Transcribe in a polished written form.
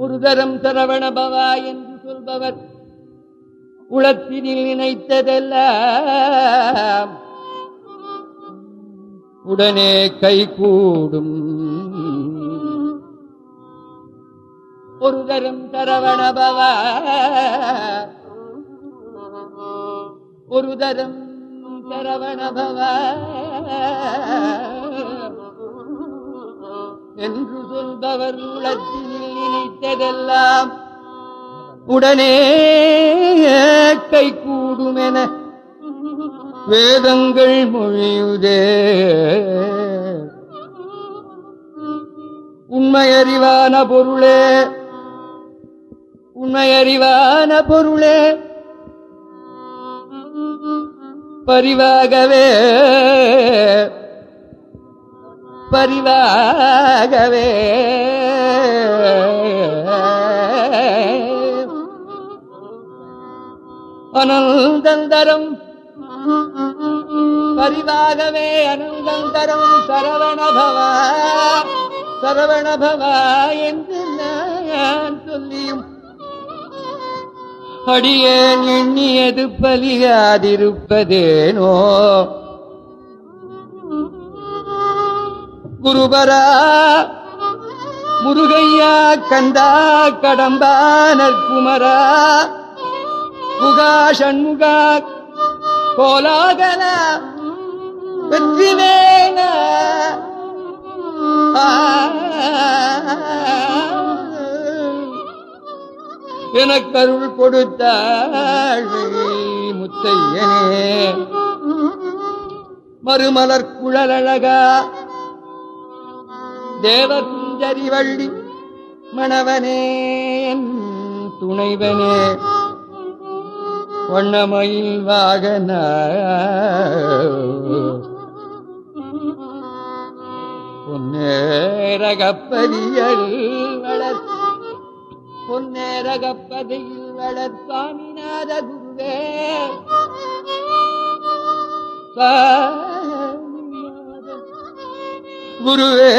ஒரு தரம் சரவண பவா என்று சொல்பவர் உளத்தினில் நினைத்ததெல்லாம் உடனே கைகூடும். ஒரு தரம் சரவண பவா, ஒரு தரம் சரவண பவா என்று சொல்பவர் உளத்தினில் நினைத்ததெல்லாம் உடனே கைகூடும் என வேதங்கள் மொழியுதே. உண்மையறிவான பொருளே, உண்மையறிவான பொருளே, பரிவாகவே பரிவாகவே அனந்தந்தரம் பரிவாகவே அனந்தந்தரம் சரவணபவா சரவணபவா என்று நான் சொல்லியும் அடியேன் எண்ணியது பலியாதிருப்பதேனோ. குருபரா முருகையா கந்தா கடம்பா நற்குமரா குகா சண்முகா கோலாகல வெற்றிவேல எனக்கருள் கொடுத்தாள் முத்தையனே. மறுமலர் குழலழகா தேவசுந்தரி வள்ளி மணவனே துணைவனே வண்ணமயில் வாகன பொன்னேரகப்பதியில் வளர் பொன்னேரகப்பதியில் வளர் சுவாமிநாத குருவே குருவே